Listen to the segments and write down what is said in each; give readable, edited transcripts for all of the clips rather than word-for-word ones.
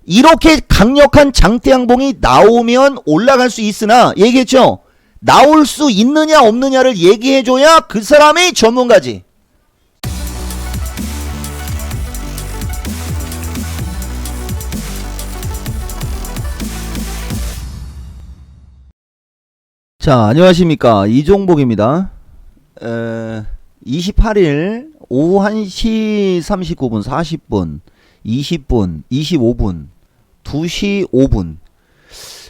이렇게 강력한 장대양봉이 나오면 올라갈 수 있으나 얘기했죠. 나올 수 있느냐 없느냐를 얘기해줘야 그 사람이 전문가지. 자, 안녕하십니까, 이종복입니다. 28일 오후 1시 39분 40분 20분 25분 2시 5분.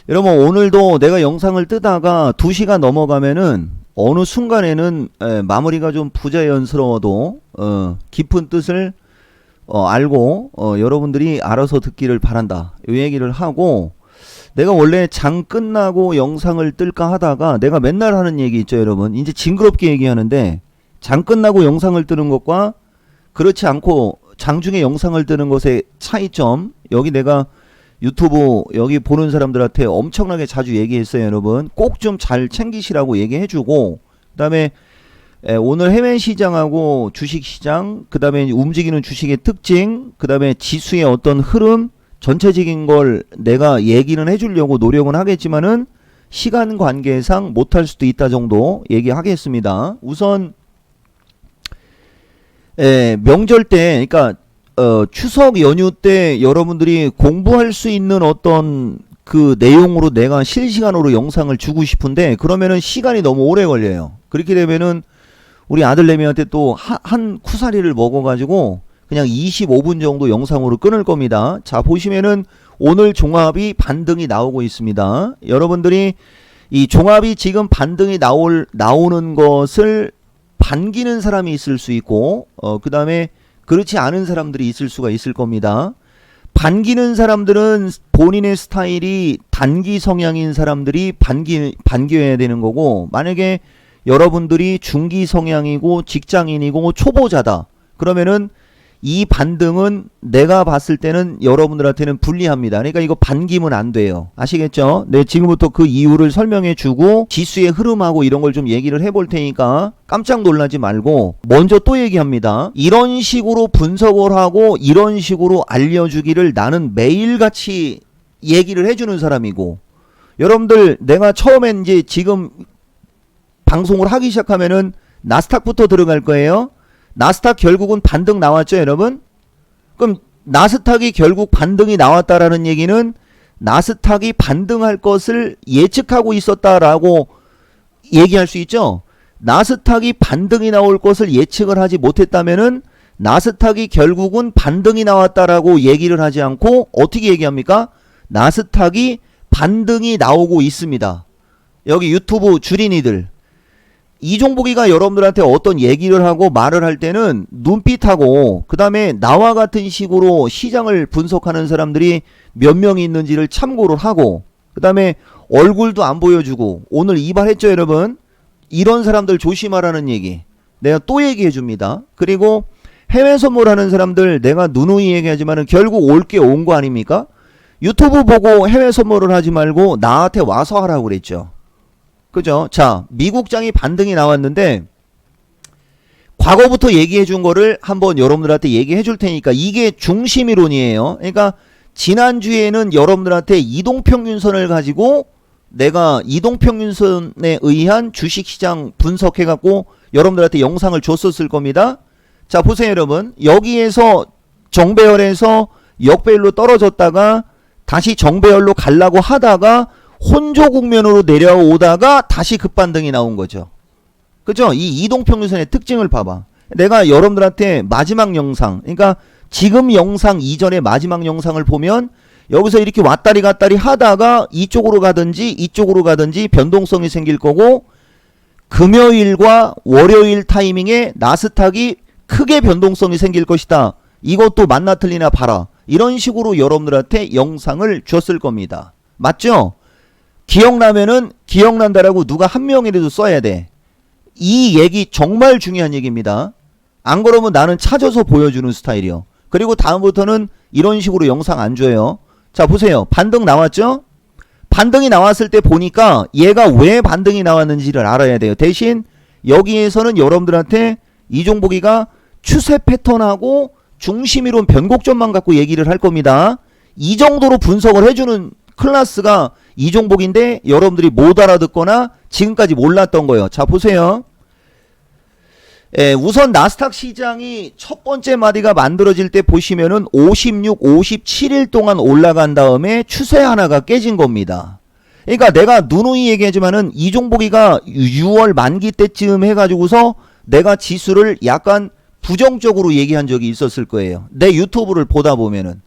여러분, 오늘도 내가 영상을 뜨다가 2시가 넘어가면은 어느 순간에는 마무리가 좀 부자연스러워도 깊은 뜻을 알고 여러분들이 알아서 듣기를 바란다, 이 얘기를 하고, 내가 원래 장 끝나고 영상을 뜰까 하다가 내가 맨날 하는 얘기 있죠, 여러분. 이제 징그럽게 얘기하는데, 장 끝나고 영상을 뜨는 것과 그렇지 않고 장중에 영상을 뜨는 것의 차이점, 여기 내가 유튜브 여기 보는 사람들한테 엄청나게 자주 얘기했어요, 여러분. 꼭 좀 잘 챙기시라고 얘기해주고, 그 다음에 오늘 해외 시장하고 주식 시장, 그 다음에 움직이는 주식의 특징, 그 다음에 지수의 어떤 흐름, 전체적인 걸 내가 얘기는 해주려고 노력은 하겠지만은 시간 관계상 못할 수도 있다 정도 얘기하겠습니다. 우선 명절 때, 그러니까 추석 연휴 때 여러분들이 공부할 수 있는 어떤 그 내용으로 내가 실시간으로 영상을 주고 싶은데, 그러면은 시간이 너무 오래 걸려요. 그렇게 되면은 우리 아들내미한테 또 한 쿠사리를 먹어가지고 그냥 25분 정도 영상으로 끊을 겁니다. 자, 보시면은 오늘 종합이 반등이 나오고 있습니다. 여러분들이 이 종합이 지금 반등이 나오는 것을 반기는 사람이 있을 수 있고, 그 다음에 그렇지 않은 사람들이 있을 수가 있을 겁니다. 반기는 사람들은 본인의 스타일이 단기 성향인 사람들이 반겨야 되는 거고, 만약에 여러분들이 중기 성향이고 직장인이고 초보자다, 그러면은 이 반등은 내가 봤을 때는 여러분들한테는 불리합니다. 그러니까 이거 반기면 안 돼요. 아시겠죠? 네, 지금부터 그 이유를 설명해 주고 지수의 흐름하고 이런 걸 좀 얘기를 해볼 테니까 깜짝 놀라지 말고, 먼저 또 얘기합니다. 이런 식으로 분석을 하고 이런 식으로 알려주기를 나는 매일같이 얘기를 해주는 사람이고, 여러분들 내가 처음엔 이제 지금 방송을 하기 시작하면은 나스닥부터 들어갈 거예요. 나스닥 결국은 반등 나왔죠, 여러분? 그럼 나스닥이 결국 반등이 나왔다라는 얘기는 나스닥이 반등할 것을 예측하고 있었다라고 얘기할 수 있죠. 나스닥이 반등이 나올 것을 예측을 하지 못했다면은 나스닥이 결국은 반등이 나왔다라고 얘기를 하지 않고 어떻게 얘기합니까? 나스닥이 반등이 나오고 있습니다. 여기 유튜브 주린이들, 이종복이가 여러분들한테 어떤 얘기를 하고 말을 할 때는 눈빛하고, 그 다음에 나와 같은 식으로 시장을 분석하는 사람들이 몇 명이 있는지를 참고를 하고, 그 다음에 얼굴도 안 보여주고, 오늘 이발했죠, 여러분? 이런 사람들 조심하라는 얘기 내가 또 얘기해 줍니다. 그리고 해외 선물하는 사람들 내가 누누이 얘기하지만은 결국 올 게 온 거 아닙니까? 유튜브 보고 해외 선물을 하지 말고 나한테 와서 하라고 그랬죠. 그죠? 자, 미국장이 반등이 나왔는데 과거부터 얘기해 준 거를 한번 여러분들한테 얘기해 줄 테니까, 이게 중심이론이에요. 그러니까 지난주에는 여러분들한테 이동평균선을 가지고 내가 이동평균선에 의한 주식시장 분석해 갖고 여러분들한테 영상을 줬었을 겁니다. 자, 보세요, 여러분. 여기에서 정배열에서 역배열로 떨어졌다가 다시 정배열로 가려고 하다가 혼조 국면으로 내려오다가 다시 급반등이 나온 거죠. 그죠? 이 이동평균선의 특징을 봐봐. 내가 여러분들한테 마지막 영상, 그러니까 지금 영상 이전의 마지막 영상을 보면 여기서 이렇게 왔다리 갔다리 하다가 이쪽으로 가든지 변동성이 생길 거고, 금요일과 월요일 타이밍에 나스닥이 크게 변동성이 생길 것이다. 이것도 맞나 틀리나 봐라. 이런 식으로 여러분들한테 영상을 줬을 겁니다. 맞죠? 기억나면은 기억난다라고 누가 한 명이라도 써야 돼. 이 얘기 정말 중요한 얘기입니다. 안 그러면 나는 찾아서 보여주는 스타일이요. 그리고 다음부터는 이런 식으로 영상 안 줘요. 자, 보세요. 반등 나왔죠? 반등이 나왔을 때 보니까 얘가 왜 반등이 나왔는지를 알아야 돼요. 대신 여기에서는 여러분들한테 이종복이가 추세 패턴하고 중심이론 변곡점만 갖고 얘기를 할 겁니다. 이 정도로 분석을 해주는 클래스가 이종복인데 여러분들이 못 알아듣거나 지금까지 몰랐던 거예요. 자, 보세요. 우선 나스닥 시장이 첫 번째 마디가 만들어질 때 보시면은 56, 57일 동안 올라간 다음에 추세 하나가 깨진 겁니다. 그러니까 내가 누누이 얘기하지만은 이종복이가 6월 만기 때쯤 해가지고서 내가 지수를 약간 부정적으로 얘기한 적이 있었을 거예요. 내 유튜브를 보다 보면은.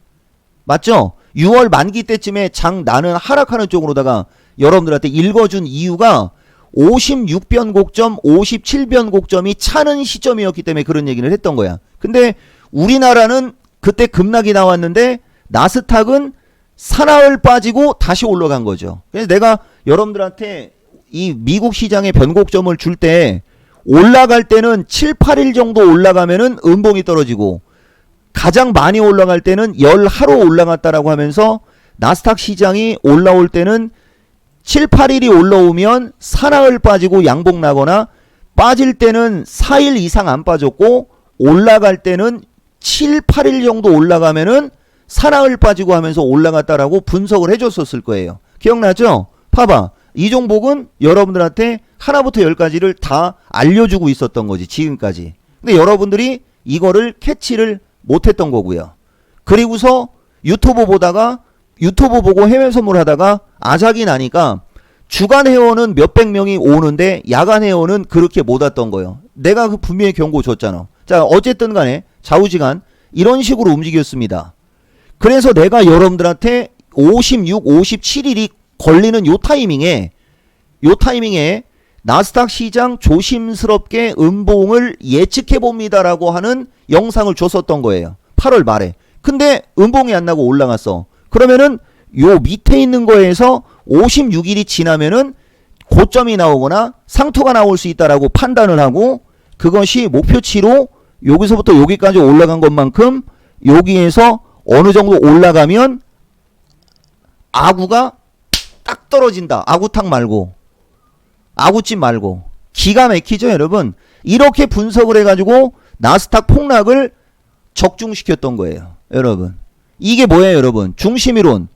맞죠? 6월 만기 때쯤에 나는 하락하는 쪽으로다가 여러분들한테 읽어준 이유가 56변곡점, 57변곡점이 차는 시점이었기 때문에 그런 얘기를 했던 거야. 근데 우리나라는 그때 급락이 나왔는데 나스닥은 사나흘 빠지고 다시 올라간 거죠. 그래서 내가 여러분들한테 이 미국 시장의 변곡점을 줄 때 올라갈 때는 7, 8일 정도 올라가면은 음봉이 떨어지고 가장 많이 올라갈 때는 10하루 올라갔다라고 하면서 나스닥 시장이 올라올 때는 7, 8일이 올라오면 사나흘 빠지고 양봉 나거나 빠질 때는 4일 이상 안 빠졌고 올라갈 때는 7, 8일 정도 올라가면은 사나흘 빠지고 하면서 올라갔다라고 분석을 해줬었을 거예요. 기억나죠? 봐봐. 이종복은 여러분들한테 하나부터 열까지를 다 알려주고 있었던 거지 지금까지. 근데 여러분들이 이거를 캐치를 못했던 거고요. 그리고서 유튜브 보다가 유튜브 보고 해외 선물하다가 아작이 나니까 주간 회원은 몇백 명이 오는데 야간 회원은 그렇게 못 왔던 거예요. 내가 그 분명히 경고 줬잖아. 자, 어쨌든 간에 좌우지간 이런 식으로 움직였습니다. 그래서 내가 여러분들한테 56, 57일이 걸리는 요 타이밍에 나스닥 시장 조심스럽게 음봉을 예측해 봅니다라고 하는 영상을 줬었던 거예요. 8월 말에. 근데 음봉이 안 나고 올라갔어. 그러면은 요 밑에 있는 거에서 56일이 지나면은 고점이 나오거나 상투가 나올 수 있다라고 판단을 하고 그것이 목표치로 여기서부터 여기까지 올라간 것만큼 여기에서 어느 정도 올라가면 아구가 딱 떨어진다. 아구탕 말고 아구찜 말고. 기가 막히죠 여러분. 이렇게 분석을 해가지고 나스닥 폭락을 적중시켰던 거예요 여러분. 이게 뭐예요 여러분? 중심이론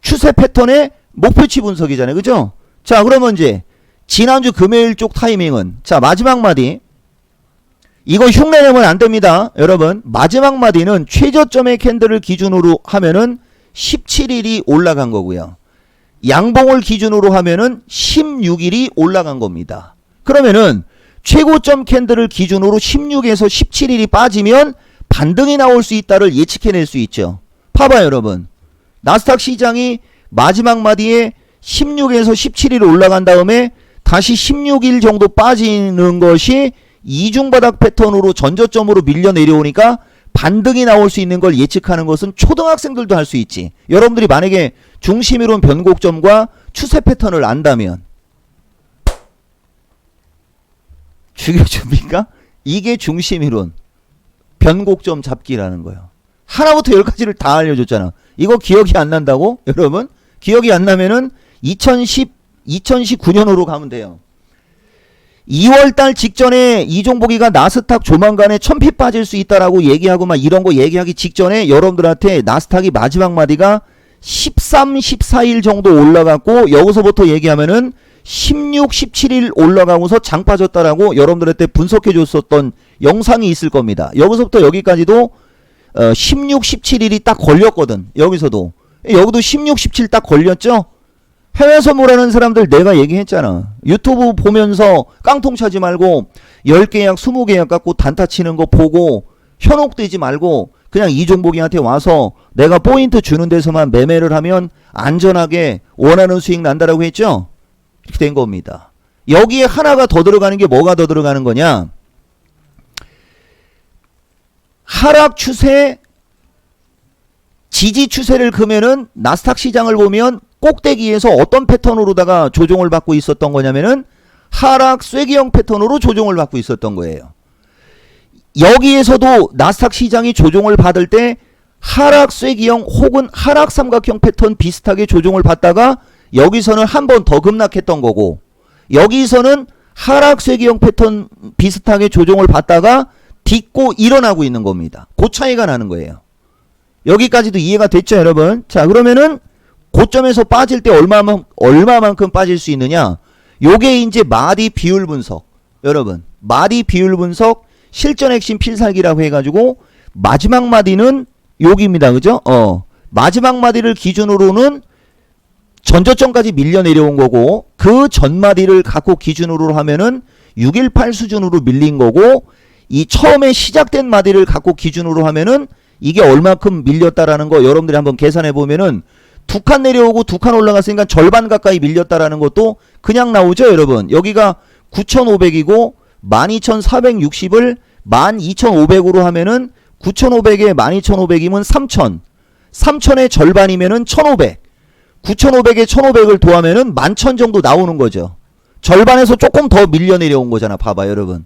추세 패턴의 목표치 분석이잖아요. 그죠? 자, 그러면 이제 지난주 금요일 쪽 타이밍은 자, 마지막 마디. 이거 흉내내면 안 됩니다 여러분. 마지막 마디는 최저점의 캔들을 기준으로 하면은 17일이 올라간 거고요. 양봉을 기준으로 하면은 16일이 올라간 겁니다. 그러면은 최고점 캔들을 기준으로 16에서 17일이 빠지면 반등이 나올 수 있다를 예측해낼 수 있죠. 봐봐요 여러분. 나스닥 시장이 마지막 마디에 16에서 17일 올라간 다음에 다시 16일 정도 빠지는 것이 이중바닥 패턴으로 전저점으로 밀려 내려오니까 반등이 나올 수 있는 걸 예측하는 것은 초등학생들도 할 수 있지. 여러분들이 만약에 중심이론 변곡점과 추세 패턴을 안다면 죽여줍니까? 이게 중심이론 변곡점 잡기라는 거예요. 하나부터 열까지를 다 알려줬잖아. 이거 기억이 안 난다고? 여러분? 기억이 안 나면은 2019년으로 가면 돼요. 2월달 직전에 이종복이가 나스닥 조만간에 1000피 빠질 수 있다라고 얘기하고 막 이런 거 얘기하기 직전에 여러분들한테 나스닥이 마지막 마디가 13, 14일 정도 올라갔고 여기서부터 얘기하면은 16, 17일 올라가고서 장 빠졌다라고 여러분들한테 분석해 줬었던 영상이 있을 겁니다. 여기서부터 여기까지도 16, 17일이 딱 걸렸거든. 여기도 16, 17 딱 걸렸죠? 해외 선물하는 사람들 내가 얘기했잖아. 유튜브 보면서 깡통 차지 말고 10계약 20계약 갖고 단타 치는 거 보고 현혹되지 말고 그냥 이종복이한테 와서 내가 포인트 주는 데서만 매매를 하면 안전하게 원하는 수익 난다라고 했죠? 이렇게 된 겁니다. 여기에 하나가 더 들어가는 게 뭐가 더 들어가는 거냐? 하락 추세, 지지 추세를 그면은 나스닥 시장을 보면 꼭대기에서 어떤 패턴으로다가 조정을 받고 있었던 거냐면은 하락 쐐기형 패턴으로 조정을 받고 있었던 거예요. 여기에서도 나스닥 시장이 조정을 받을 때 하락 쐐기형 혹은 하락 삼각형 패턴 비슷하게 조정을 받다가 여기서는 한 번 더 급락했던 거고 여기서는 하락 쐐기형 패턴 비슷하게 조정을 받다가 딛고 일어나고 있는 겁니다. 그 차이가 나는 거예요. 여기까지도 이해가 됐죠, 여러분? 자, 그러면은 고점에서 빠질 때 얼마만큼 빠질 수 있느냐? 요게 이제 마디 비율 분석. 여러분, 마디 비율 분석 실전 핵심 필살기라고 해가지고 마지막 마디는 여기입니다. 그죠? 마지막 마디를 기준으로는 전저점까지 밀려 내려온 거고, 그 전 마디를 갖고 기준으로 하면은 618 수준으로 밀린 거고, 이 처음에 시작된 마디를 갖고 기준으로 하면은 이게 얼마큼 밀렸다라는 거 여러분들이 한번 계산해 보면은 두 칸 내려오고 두 칸 올라갔으니까 절반 가까이 밀렸다라는 것도 그냥 나오죠, 여러분. 여기가 9,500이고 12,460을 12,500으로 하면은 9,500에 12,500이면 3,000. 3,000의 절반이면은 1,500. 9,500에 1,500을 더하면은 11,000 정도 나오는 거죠. 절반에서 조금 더 밀려 내려온 거잖아. 봐봐, 여러분.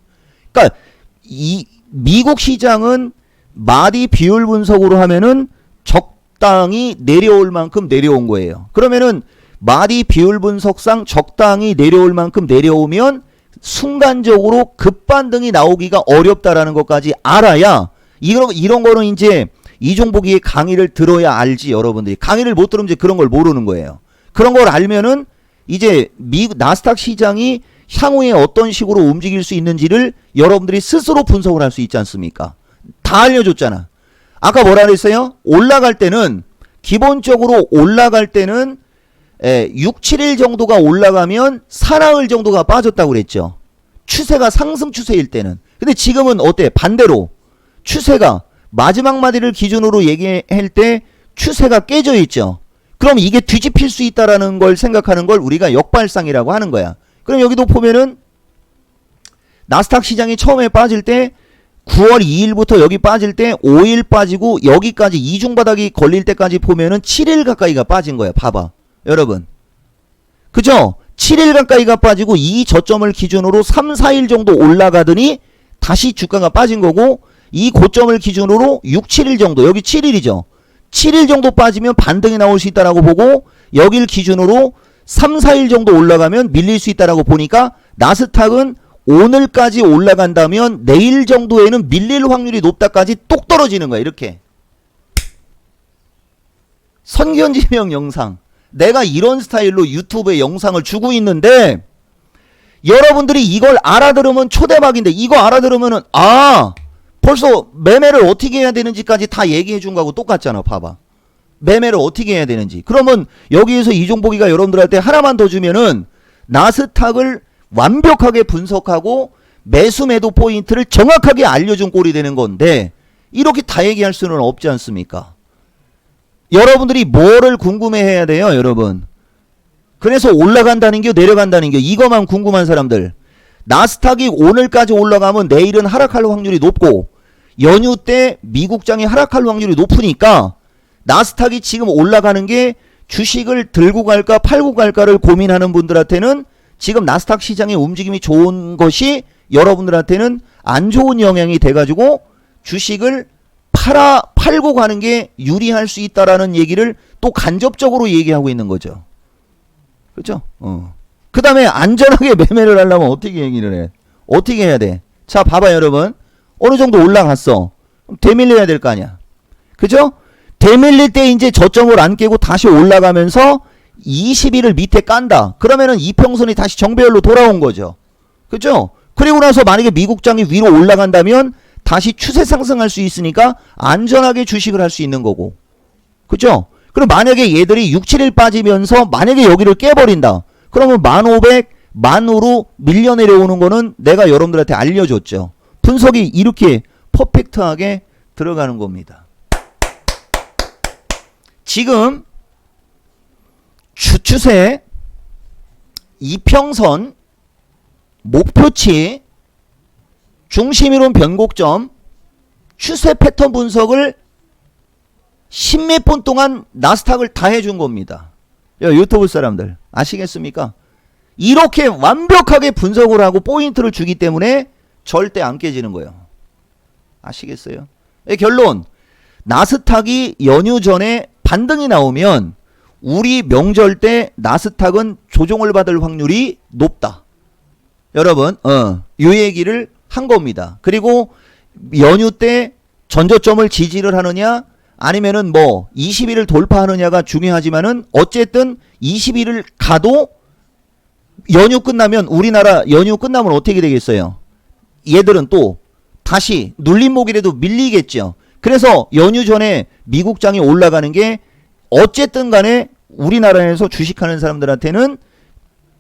그러니까 이 미국 시장은 마디 비율 분석으로 하면은 적당히 내려올 만큼 내려온 거예요. 그러면은 마디 비율 분석상 적당히 내려올 만큼 내려오면 순간적으로 급반등이 나오기가 어렵다라는 것까지 알아야 이런 거는 이제 이종복이의 강의를 들어야 알지. 여러분들이 강의를 못 들으면 이제 그런 걸 모르는 거예요. 그런 걸 알면은 이제 미국 나스닥 시장이 향후에 어떤 식으로 움직일 수 있는지를 여러분들이 스스로 분석을 할 수 있지 않습니까? 다 알려줬잖아. 아까 뭐라 그랬어요? 올라갈 때는 기본적으로 올라갈 때는 6, 7일 정도가 올라가면 사나흘 정도가 빠졌다고 그랬죠. 추세가 상승 추세일 때는. 근데 지금은 어때? 반대로 추세가 마지막 마디를 기준으로 얘기할 때 추세가 깨져 있죠. 그럼 이게 뒤집힐 수 있다라는 걸 생각하는 걸 우리가 역발상이라고 하는 거야. 그럼 여기도 보면은 나스닥 시장이 처음에 빠질 때 9월 2일부터 여기 빠질 때 5일 빠지고 여기까지 이중바닥이 걸릴 때까지 보면은 7일 가까이가 빠진 거야. 봐봐. 여러분. 그죠? 7일 가까이가 빠지고 이 저점을 기준으로 3, 4일 정도 올라가더니 다시 주가가 빠진 거고, 이 고점을 기준으로 6, 7일 정도, 여기 7일이죠. 7일 정도 빠지면 반등이 나올 수 있다라고 보고, 여길 기준으로 3, 4일 정도 올라가면 밀릴 수 있다라고 보니까 나스닥은 오늘까지 올라간다면 내일 정도에는 밀릴 확률이 높다까지 똑 떨어지는 거야. 이렇게. 선견지명 영상. 내가 이런 스타일로 유튜브에 영상을 주고 있는데 여러분들이 이걸 알아들으면 초대박인데, 이거 알아들으면은 벌써 매매를 어떻게 해야 되는지까지 다 얘기해 준 거하고 똑같잖아. 봐봐. 매매를 어떻게 해야 되는지. 그러면 여기에서 이종복이가 여러분들한테 하나만 더 주면은 나스닥을 완벽하게 분석하고 매수 매도 포인트를 정확하게 알려준 꼴이 되는 건데, 이렇게 다 얘기할 수는 없지 않습니까? 여러분들이 뭐를 궁금해해야 돼요, 여러분? 그래서 올라간다는 게 내려간다는 게 이거만 궁금한 사람들. 나스닥이 오늘까지 올라가면 내일은 하락할 확률이 높고, 연휴 때 미국장이 하락할 확률이 높으니까 나스닥이 지금 올라가는 게 주식을 들고 갈까 팔고 갈까를 고민하는 분들한테는 지금 나스닥 시장의 움직임이 좋은 것이 여러분들한테는 안 좋은 영향이 돼가지고 주식을 팔고 가는 게 유리할 수 있다라는 얘기를 또 간접적으로 얘기하고 있는 거죠. 그렇죠? 그 다음에 안전하게 매매를 하려면 어떻게 얘기를 해? 어떻게 해야 돼? 자, 봐봐 여러분. 어느 정도 올라갔어. 그럼 되밀려야 될 거 아니야. 그죠? 되밀릴 때 이제 저점을 안 깨고 다시 올라가면서 20일을 밑에 깐다. 그러면은 이평선이 다시 정배열로 돌아온 거죠. 그죠? 그리고 나서 만약에 미국장이 위로 올라간다면 다시 추세 상승할 수 있으니까 안전하게 주식을 할 수 있는 거고. 그죠? 그럼 만약에 얘들이 6, 7일 빠지면서 만약에 여기를 깨버린다. 그러면 1500, 15,000로 밀려 내려오는 거는 내가 여러분들한테 알려줬죠. 분석이 이렇게 퍼펙트하게 들어가는 겁니다. 지금 추세, 이평선, 목표치, 중심이론 변곡점, 추세 패턴 분석을 10몇 분 동안 나스닥을 다 해준 겁니다. 유튜브 사람들 아시겠습니까? 이렇게 완벽하게 분석을 하고 포인트를 주기 때문에 절대 안 깨지는 거예요. 아시겠어요? 결론, 나스닥이 연휴 전에 반등이 나오면 우리 명절 때 나스닥은 조정을 받을 확률이 높다. 여러분, 이 얘기를 한 겁니다. 그리고 연휴 때 전저점을 지지를 하느냐 아니면은 뭐 20일을 돌파하느냐가 중요하지만은 어쨌든 20일을 가도 연휴 끝나면 우리나라 연휴 끝나면 어떻게 되겠어요? 얘들은 또 다시 눌림목이라도 밀리겠죠. 그래서 연휴 전에 미국장이 올라가는 게 어쨌든 간에 우리나라에서 주식하는 사람들한테는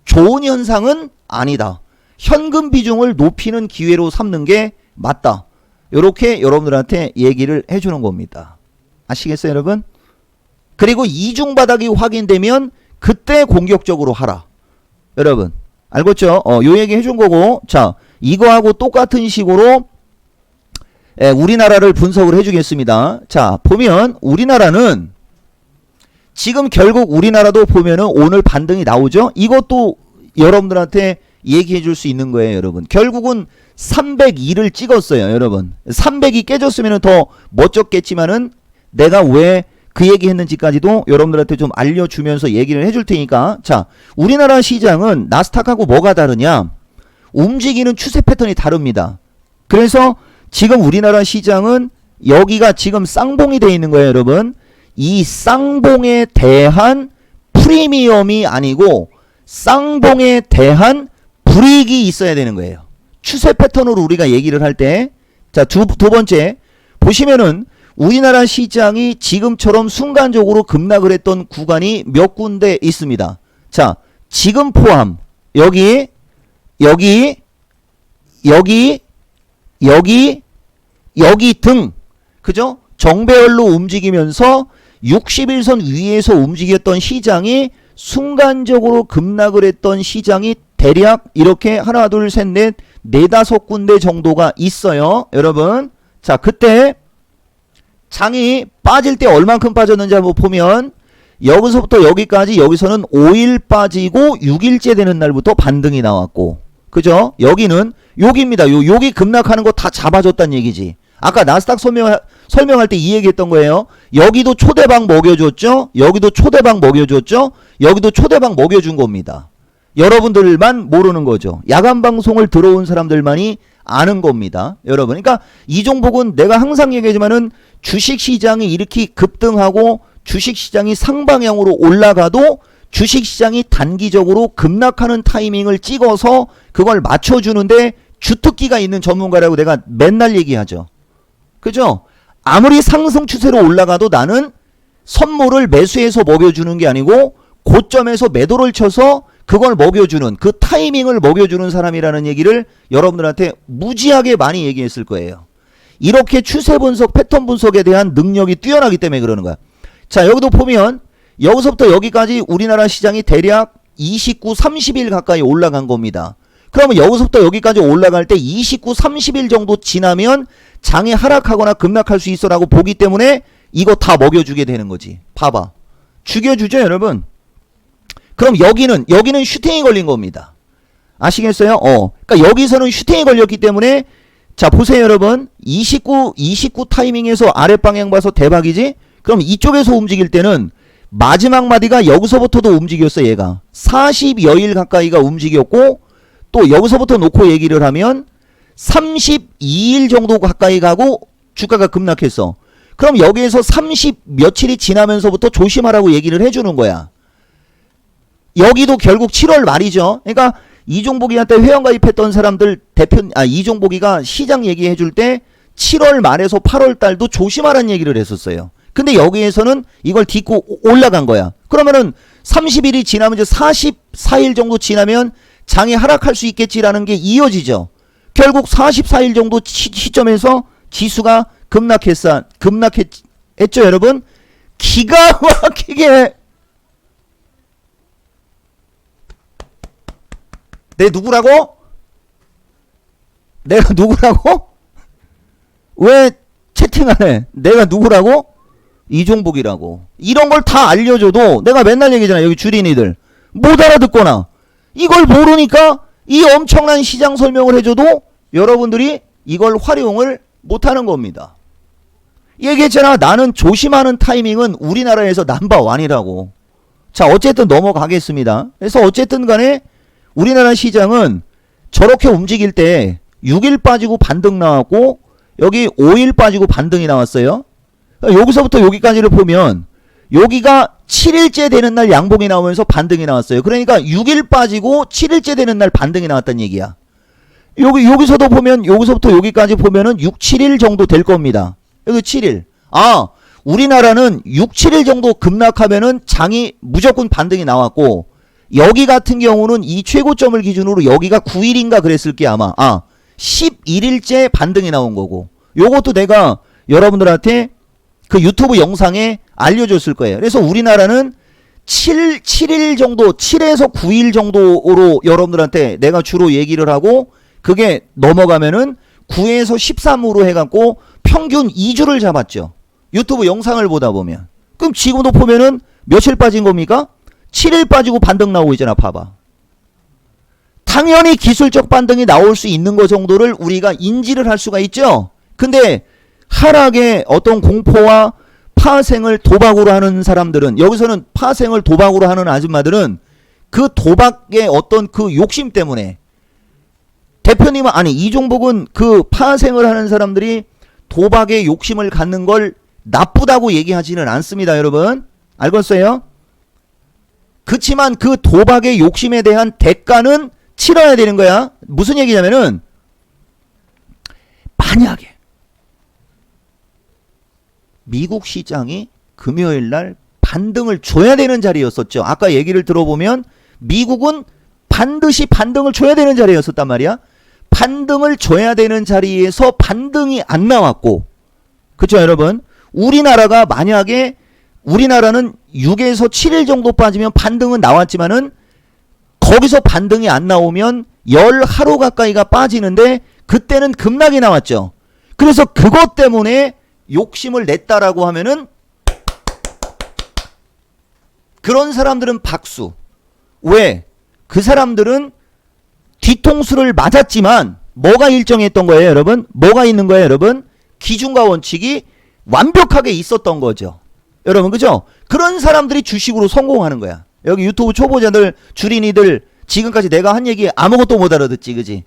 좋은 현상은 아니다. 현금 비중을 높이는 기회로 삼는 게 맞다. 이렇게 여러분들한테 얘기를 해주는 겁니다. 아시겠어요, 여러분? 그리고 이중 바닥이 확인되면 그때 공격적으로 하라. 여러분 알겠죠? 요 얘기 해준 거고, 자 이거하고 똑같은 식으로 우리나라를 분석을 해주겠습니다. 자 보면 우리나라는 지금 결국 우리나라도 보면은 오늘 반등이 나오죠. 이것도 여러분들한테 얘기해 줄 수 있는 거예요. 여러분 결국은 302를 찍었어요. 여러분 300이 깨졌으면 더 멋졌겠지만은 내가 왜 그 얘기 했는지까지도 여러분들한테 좀 알려주면서 얘기를 해줄 테니까, 자 우리나라 시장은 나스닥하고 뭐가 다르냐, 움직이는 추세 패턴이 다릅니다. 그래서 지금 우리나라 시장은 여기가 지금 쌍봉이 되어 있는 거예요. 여러분 이 쌍봉에 대한 프리미엄이 아니고 쌍봉에 대한 불이익이 있어야 되는 거예요. 추세 패턴으로 우리가 얘기를 할 때, 자 두 번째 보시면은 우리나라 시장이 지금처럼 순간적으로 급락을 했던 구간이 몇 군데 있습니다. 자 지금 포함 여기 등, 그죠? 정배열로 움직이면서 60일선 위에서 움직였던 시장이 순간적으로 급락을 했던 시장이 대략 이렇게 하나 둘 셋 넷 네다섯 군데 정도가 있어요. 여러분 자 그때 장이 빠질 때 얼만큼 빠졌는지 한번 보면 여기서부터 여기까지 여기서는 5일 빠지고 6일째 되는 날부터 반등이 나왔고, 그죠? 여기는 여기입니다. 여기 급락하는 거 다 잡아줬단 얘기지. 아까 나스닥 설명할 때 이 얘기했던 거예요. 여기도 초대박 먹여줬죠? 여기도 초대박 먹여줬죠? 여기도 초대박 먹여준 겁니다. 여러분들만 모르는 거죠. 야간 방송을 들어온 사람들만이 아는 겁니다. 여러분 그러니까 이 종목은 내가 항상 얘기하지만은 주식시장이 이렇게 급등하고 주식시장이 상방향으로 올라가도 주식시장이 단기적으로 급락하는 타이밍을 찍어서 그걸 맞춰주는데 주특기가 있는 전문가라고 내가 맨날 얘기하죠. 그죠? 아무리 상승 추세로 올라가도 나는 선물을 매수해서 먹여주는 게 아니고 고점에서 매도를 쳐서 그걸 먹여주는, 그 타이밍을 먹여주는 사람이라는 얘기를 여러분들한테 무지하게 많이 얘기했을 거예요. 이렇게 추세 분석, 패턴 분석에 대한 능력이 뛰어나기 때문에 그러는 거야. 자 여기도 보면 여기서부터 여기까지 우리나라 시장이 대략 29, 30일 가까이 올라간 겁니다. 그러면 여기서부터 여기까지 올라갈 때 29, 30일 정도 지나면 장이 하락하거나 급락할 수 있어라고 보기 때문에 이거 다 먹여주게 되는 거지. 봐봐. 죽여주죠 여러분. 그럼 여기는 슈팅이 걸린 겁니다. 아시겠어요? 그러니까 여기서는 슈팅이 걸렸기 때문에 자 보세요 여러분. 29 타이밍에서 아랫방향 봐서 대박이지? 그럼 이쪽에서 움직일 때는 마지막 마디가 여기서부터도 움직였어. 얘가 40여일 가까이가 움직였고, 또 여기서부터 놓고 얘기를 하면 32일 정도 가까이 가고 주가가 급락했어. 그럼 여기에서 30 며칠이 지나면서부터 조심하라고 얘기를 해주는 거야. 여기도 결국 7월 말이죠. 그러니까 이종복이한테 회원가입했던 사람들 이종복이가 시장 얘기해 줄 때 7월 말에서 8월 달도 조심하라는 얘기를 했었어요. 근데 여기에서는 이걸 딛고 올라간 거야. 그러면은 30일이 지나면 이제 44일 정도 지나면 장이 하락할 수 있겠지라는 게 이어지죠. 결국 44일 정도 시점에서 지수가 급락했죠 여러분. 기가 막히게. 내가 누구라고? 왜 채팅 안 해? 내가 누구라고? 이종복이라고. 이런 걸 다 알려줘도 내가 맨날 얘기잖아. 여기 주린이들 못 알아듣거나 이걸 모르니까 이 엄청난 시장 설명을 해줘도 여러분들이 이걸 활용을 못하는 겁니다. 얘기했잖아. 나는 조심하는 타이밍은 우리나라에서 넘버원이라고. 자 어쨌든 넘어가겠습니다. 그래서 어쨌든 간에 우리나라 시장은 저렇게 움직일 때 6일 빠지고 반등 나왔고 여기 5일 빠지고 반등이 나왔어요. 여기서부터 여기까지를 보면 여기가 7일째 되는 날 양봉이 나오면서 반등이 나왔어요. 그러니까 6일 빠지고 7일째 되는 날 반등이 나왔다는 얘기야. 여기서도 보면 여기서부터 여기까지 보면은 6, 7일 정도 될 겁니다. 여기 7일. 아, 우리나라는 6, 7일 정도 급락하면은 장이 무조건 반등이 나왔고, 여기 같은 경우는 이 최고점을 기준으로 여기가 9일인가 그랬을 게 아마 11일째 반등이 나온 거고, 요것도 내가 여러분들한테 그 유튜브 영상에 알려줬을 거예요. 그래서 우리나라는 7일 정도, 7에서 9일 정도로 여러분들한테 내가 주로 얘기를 하고, 그게 넘어가면은 9에서 13으로 해갖고 평균 2주를 잡았죠. 유튜브 영상을 보다 보면. 그럼 지금도 보면은 며칠 빠진 겁니까? 7일 빠지고 반등 나오고 있잖아. 봐봐. 당연히 기술적 반등이 나올 수 있는 거 정도를 우리가 인지를 할 수가 있죠. 근데 하락의 어떤 공포와 파생을 도박으로 하는 사람들은, 여기서는 파생을 도박으로 하는 아줌마들은 그 도박의 어떤 그 욕심 때문에, 대표님은 아니 이종복은 그 파생을 하는 사람들이 도박의 욕심을 갖는 걸 나쁘다고 얘기하지는 않습니다. 여러분 알겠어요? 그치만 그 도박의 욕심에 대한 대가는 치러야 되는 거야. 무슨 얘기냐면은, 만약에 미국 시장이 금요일날 반등을 줘야 되는 자리였었죠. 아까 얘기를 들어보면 미국은 반드시 반등을 줘야 되는 자리였었단 말이야. 반등을 줘야 되는 자리에서 반등이 안 나왔고, 그쵸 여러분? 우리나라가 만약에, 우리나라는 6에서 7일 정도 빠지면 반등은 나왔지만은 거기서 반등이 안 나오면 10하루 가까이가 빠지는데 그때는 급락이 나왔죠. 그래서 그것 때문에 욕심을 냈다라고 하면은 그런 사람들은 박수. 왜? 그 사람들은 뒤통수를 맞았지만 뭐가 일정했던 거예요, 여러분? 뭐가 있는 거예요, 여러분? 기준과 원칙이 완벽하게 있었던 거죠. 여러분, 그죠? 그런 사람들이 주식으로 성공하는 거야. 여기 유튜브 초보자들, 주린이들, 지금까지 내가 한 얘기 아무것도 못 알아듣지, 그지?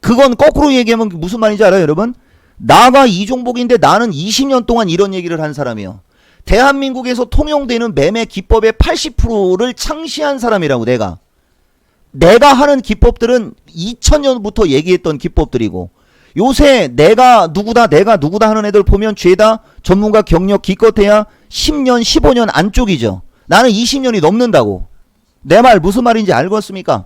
그건 거꾸로 얘기하면 무슨 말인지 알아요, 여러분? 나가 이종복인데 나는 20년 동안 이런 얘기를 한 사람이요. 대한민국에서 통용되는 매매 기법의 80%를 창시한 사람이라고, 내가 하는 기법들은 2000년부터 얘기했던 기법들이고, 요새 내가 누구다 하는 애들 보면 죄다 전문가 경력 기껏해야 10년 15년 안쪽이죠. 나는 20년이 넘는다고. 내 말 무슨 말인지 알겠습니까?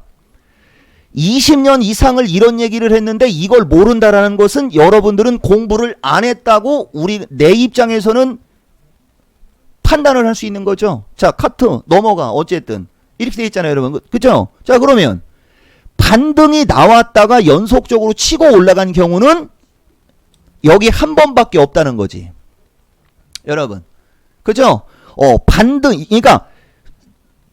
20년 이상을 이런 얘기를 했는데 이걸 모른다라는 것은 여러분들은 공부를 안 했다고 내 입장에서는 판단을 할 수 있는 거죠. 자, 카트 넘어가. 어쨌든 이렇게 돼 있잖아요, 여러분. 그죠? 자, 그러면 반등이 나왔다가 연속적으로 치고 올라간 경우는 여기 한 번밖에 없다는 거지. 여러분. 그죠? 반등, 그러니까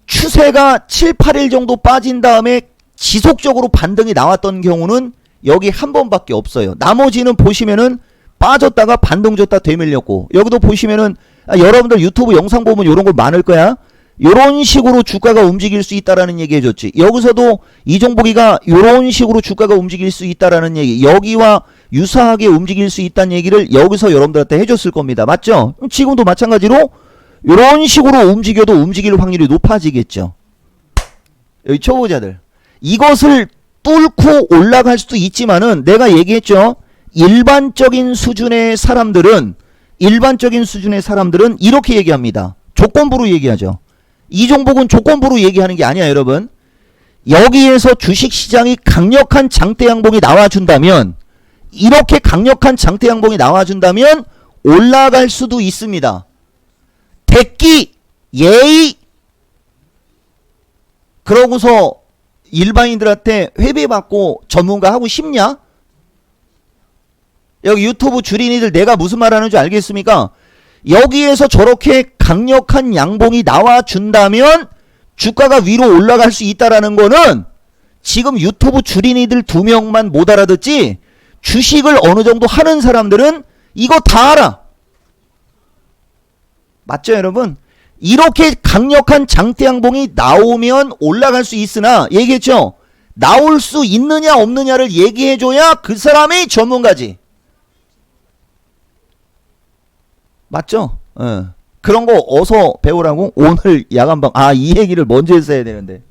추세가 7, 8일 정도 빠진 다음에 지속적으로 반등이 나왔던 경우는 여기 한 번밖에 없어요. 나머지는 보시면은 빠졌다가 반등 줬다 되밀렸고, 여기도 보시면은 여러분들 유튜브 영상 보면 이런 거 많을 거야. 요런 식으로 주가가 움직일 수 있다라는 얘기 해줬지. 여기서도 이종복이가 요런 식으로 주가가 움직일 수 있다라는 얘기, 여기와 유사하게 움직일 수 있다는 얘기를 여기서 여러분들한테 해줬을 겁니다. 맞죠? 지금도 마찬가지로 요런 식으로 움직여도 움직일 확률이 높아지겠죠. 여기 초보자들, 이것을 뚫고 올라갈 수도 있지만은 내가 얘기했죠. 일반적인 수준의 사람들은 이렇게 얘기합니다. 조건부로 얘기하죠. 이종복은 조건부로 얘기하는 게 아니야, 여러분. 여기에서 주식시장이 강력한 장대 양봉이 나와준다면, 이렇게 강력한 장대 양봉이 나와준다면 올라갈 수도 있습니다. 대끼, 예의, 그러고서 일반인들한테 회비받고 전문가 하고 싶냐? 여기 유튜브 주린이들 내가 무슨 말 하는 줄 알겠습니까? 여기에서 저렇게 강력한 양봉이 나와준다면 주가가 위로 올라갈 수 있다라는 거는 지금 유튜브 주린이들 2명만 못 알아듣지, 주식을 어느 정도 하는 사람들은 이거 다 알아. 맞죠, 여러분? 이렇게 강력한 장대 양봉이 나오면 올라갈 수 있으나, 얘기했죠? 나올 수 있느냐 없느냐를 얘기해줘야 그 사람이 전문가지. 맞죠? 어. 그런 거 어서 배우라고 오늘 야간방 이 얘기를 먼저 했어야 되는데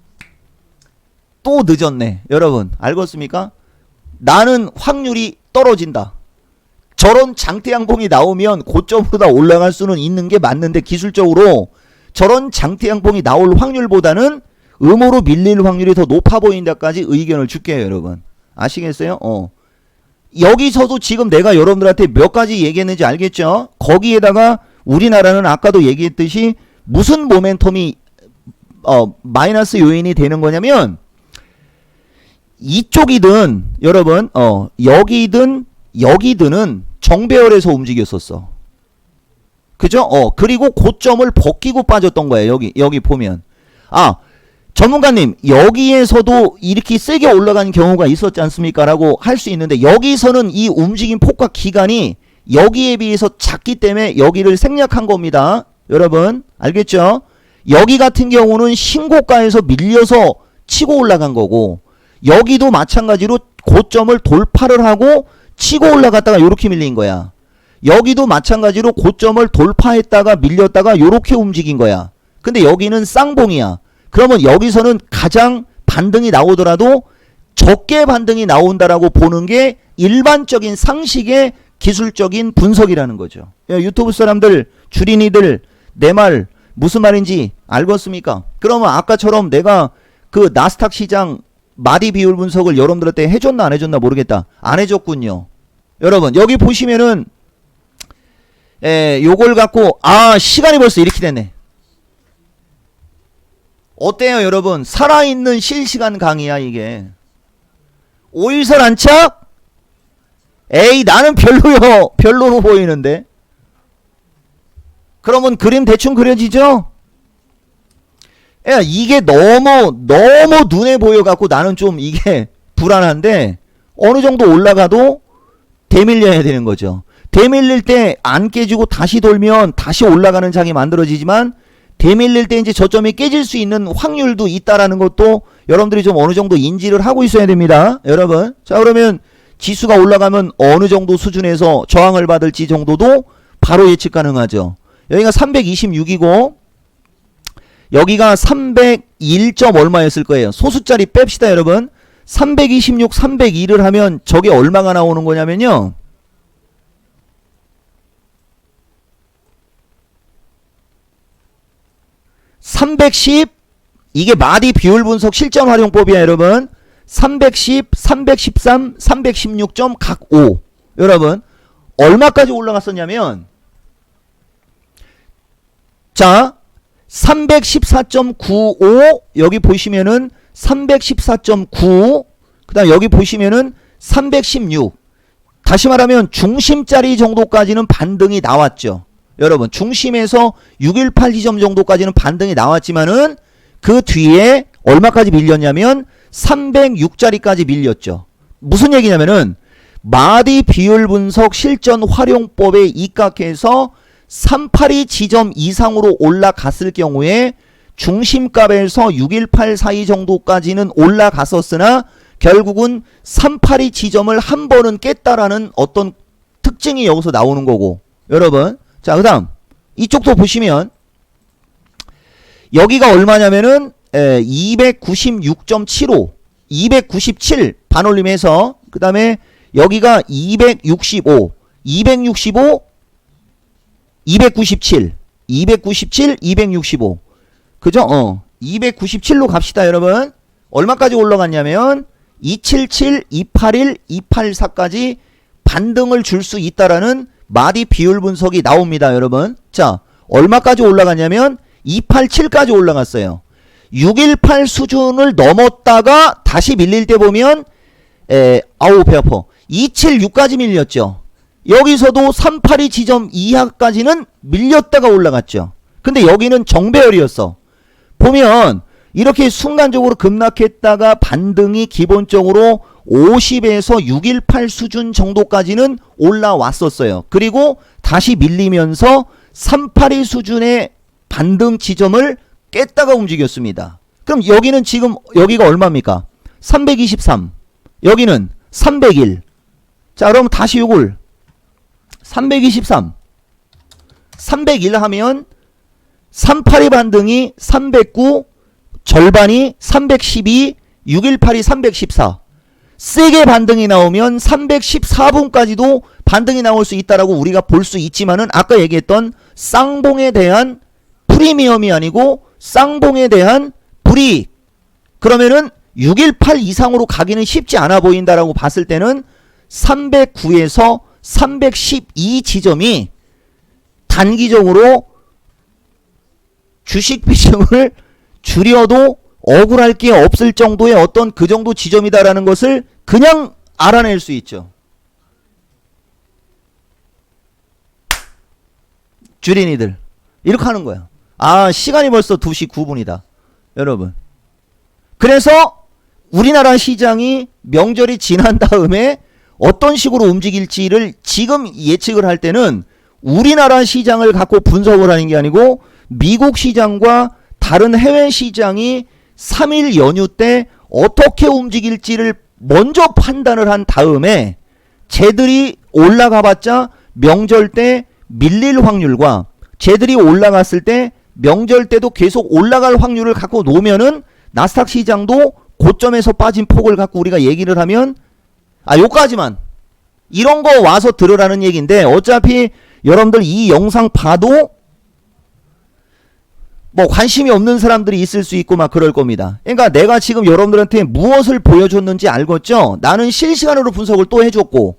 또 늦었네. 여러분 알겠습니까? 나는 확률이 떨어진다. 저런 장대양봉이 나오면 고점보다 올라갈 수는 있는 게 맞는데 기술적으로 저런 장대양봉이 나올 확률보다는 음으로 밀릴 확률이 더 높아 보인다까지 의견을 줄게요. 여러분 아시겠어요? 여기서도 지금 내가 여러분들한테 몇 가지 얘기했는지 알겠죠? 거기에다가 우리나라는 아까도 얘기했듯이 무슨 모멘텀이 마이너스 요인이 되는 거냐면 이쪽이든 여러분 여기든 여기든은 정배열에서 움직였었어. 그죠? 그리고 고점을 벗기고 빠졌던 거예요. 여기 보면 전문가님 여기에서도 이렇게 세게 올라간 경우가 있었지 않습니까? 라고 할 수 있는데 여기서는 이 움직임 폭과 기간이 여기에 비해서 작기 때문에 여기를 생략한 겁니다. 여러분 알겠죠? 여기 같은 경우는 신고가에서 밀려서 치고 올라간 거고 여기도 마찬가지로 고점을 돌파를 하고 치고 올라갔다가 요렇게 밀린 거야. 여기도 마찬가지로 고점을 돌파했다가 밀렸다가 요렇게 움직인 거야. 근데 여기는 쌍봉이야. 그러면 여기서는 가장 반등이 나오더라도 적게 반등이 나온다라고 보는 게 일반적인 상식의 기술적인 분석이라는 거죠. 야, 유튜브 사람들, 주린이들 내 말 무슨 말인지 알겠습니까? 그러면 아까처럼 내가 그 나스닥 시장 마디 비율 분석을 여러분들한테 해줬나 안 해줬나 모르겠다. 안 해줬군요. 여러분 여기 보시면은 요걸 갖고 시간이 벌써 이렇게 됐네. 어때요 여러분? 살아있는 실시간 강의야 이게. 5일선 안착? 에이 나는 별로요. 별로로 보이는데. 그러면 그림 대충 그려지죠? 야 이게 너무 눈에 보여갖고 나는 좀 이게 불안한데 어느정도 올라가도 대밀려야 되는 거죠. 대밀릴 때 안 깨지고 다시 돌면 다시 올라가는 장이 만들어지지만 대밀릴 때 이제 저점이 깨질 수 있는 확률도 있다라는 것도 여러분들이 좀 어느 정도 인지를 하고 있어야 됩니다. 여러분. 자 그러면 지수가 올라가면 어느 정도 수준에서 저항을 받을지 정도도 바로 예측 가능하죠. 여기가 326이고 여기가 301점 얼마였을 거예요. 소수짜리 뺍시다 여러분. 326, 302를 하면 저게 얼마가 나오는 거냐면요. (310) 이게 마디 비율 분석 실전 활용법이야 여러분. 310, 313, 316점 각 5. 여러분 얼마까지 올라갔었냐면 자 314.95 여기 보시면은 314.9 그 다음 여기 보시면은 316 다시 말하면 중심짜리 정도까지는 반등이 나왔죠. 여러분 중심에서 618 지점 정도까지는 반등이 나왔지만은 그 뒤에 얼마까지 밀렸냐면 306짜리까지 밀렸죠. 무슨 얘기냐면은 마디 비율 분석 실전 활용법에 입각해서 382 지점 이상으로 올라갔을 경우에 중심값에서 618 사이 정도까지는 올라갔었으나 결국은 382 지점을 한 번은 깼다라는 어떤 특징이 여기서 나오는 거고 여러분 자 그 다음 이쪽도 보시면 여기가 얼마냐면은 296.75 297 반올림해서 그 다음에 여기가 265 265 297 297 265 그죠? 297로 갑시다 여러분. 얼마까지 올라갔냐면 277 281 284까지 반등을 줄 수 있다라는 마디 비율 분석이 나옵니다 여러분. 자 얼마까지 올라갔냐면 287까지 올라갔어요. 618 수준을 넘었다가 다시 밀릴 때 보면 아우 배 아파 276까지 밀렸죠. 여기서도 382 지점 이하까지는 밀렸다가 올라갔죠. 근데 여기는 정배열이었어. 보면 이렇게 순간적으로 급락했다가 반등이 기본적으로 50에서 618 수준 정도까지는 올라왔었어요. 그리고 다시 밀리면서 382 수준의 반등 지점을 깼다가 움직였습니다. 그럼 여기는 지금 여기가 얼마입니까? 323 여기는 301 자 그럼 다시 요걸 323 301 하면 382 반등이 309, 절반이 312, 618이 314. 세게 반등이 나오면 314분까지도 반등이 나올 수 있다라고 우리가 볼 수 있지만은 아까 얘기했던 쌍봉에 대한 프리미엄이 아니고 쌍봉에 대한 불이익. 그러면은 618 이상으로 가기는 쉽지 않아 보인다라고 봤을 때는 309에서 312 지점이 단기적으로 주식 비중을 줄여도 억울할 게 없을 정도의 어떤 그 정도 지점이다라는 것을 그냥 알아낼 수 있죠. 주린이들 이렇게 하는 거야. 아, 시간이 벌써 2시 9분이다 여러분. 그래서 우리나라 시장이 명절이 지난 다음에 어떤 식으로 움직일지를 지금 예측을 할 때는 우리나라 시장을 갖고 분석을 하는 게 아니고 미국 시장과 다른 해외 시장이 3일 연휴 때 어떻게 움직일지를 먼저 판단을 한 다음에 쟤들이 올라가 봤자 명절 때 밀릴 확률과 쟤들이 올라갔을 때 명절 때도 계속 올라갈 확률을 갖고 놓으면은 나스닥 시장도 고점에서 빠진 폭을 갖고 우리가 얘기를 하면 요까지만 이런 거 와서 들으라는 얘기인데 어차피 여러분들 이 영상 봐도 뭐 관심이 없는 사람들이 있을 수 있고 막 그럴 겁니다. 그러니까 내가 지금 여러분들한테 무엇을 보여줬는지 알겠죠? 나는 실시간으로 분석을 또 해줬고,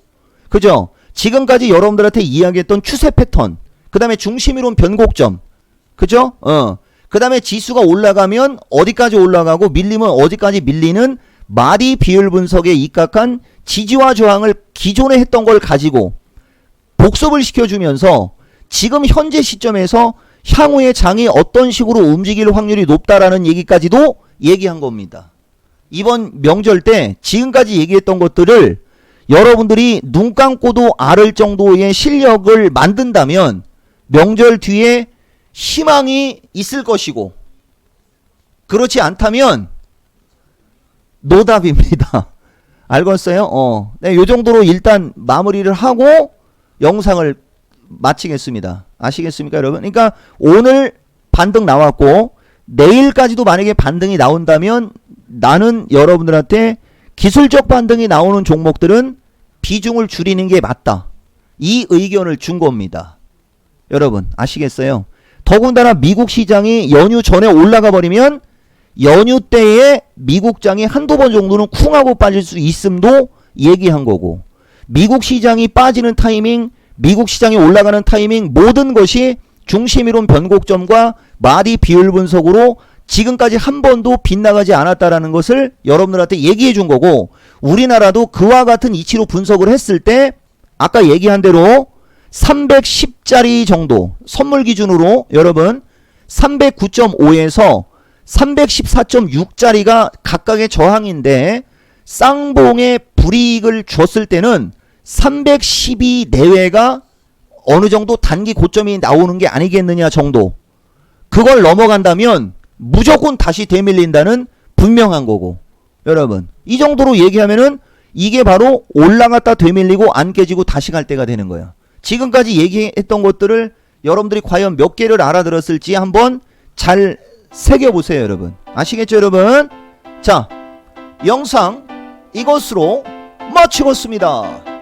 그죠? 지금까지 여러분들한테 이야기했던 추세 패턴, 그 다음에 중심이론 변곡점, 그죠? 그 다음에 지수가 올라가면 어디까지 올라가고 밀리면 어디까지 밀리는 마디 비율 분석에 입각한 지지와 저항을 기존에 했던 걸 가지고 복습을 시켜주면서 지금 현재 시점에서 향후의 장이 어떤 식으로 움직일 확률이 높다라는 얘기까지도 얘기한 겁니다. 이번 명절 때 지금까지 얘기했던 것들을 여러분들이 눈 감고도 앓을 정도의 실력을 만든다면 명절 뒤에 희망이 있을 것이고, 그렇지 않다면 노답입니다. 알겠어요? 네, 요 정도로 일단 마무리를 하고 영상을 마치겠습니다. 아시겠습니까, 여러분? 그러니까 오늘 반등 나왔고 내일까지도 만약에 반등이 나온다면 나는 여러분들한테 기술적 반등이 나오는 종목들은 비중을 줄이는 게 맞다. 이 의견을 준 겁니다. 여러분 아시겠어요? 더군다나 미국 시장이 연휴 전에 올라가 버리면 연휴 때에 미국장이 한두 번 정도는 쿵하고 빠질 수 있음도 얘기한 거고, 미국 시장이 빠지는 타이밍, 미국 시장이 올라가는 타이밍, 모든 것이 중심이론 변곡점과 마디 비율 분석으로 지금까지 한 번도 빗나가지 않았다라는 것을 여러분들한테 얘기해 준 거고, 우리나라도 그와 같은 이치로 분석을 했을 때 아까 얘기한 대로 310짜리 정도 선물 기준으로 여러분 309.5에서 314.6짜리가 각각의 저항인데 쌍봉의 불이익을 줬을 때는 312 내외가 어느 정도 단기 고점이 나오는 게 아니겠느냐 정도. 그걸 넘어간다면 무조건 다시 되밀린다는 분명한 거고, 여러분 이 정도로 얘기하면은 이게 바로 올라갔다 되밀리고 안 깨지고 다시 갈 때가 되는 거예요. 지금까지 얘기했던 것들을 여러분들이 과연 몇 개를 알아들었을지 한번 잘 새겨보세요, 여러분. 아시겠죠, 여러분? 자, 영상 이것으로 마치겠습니다.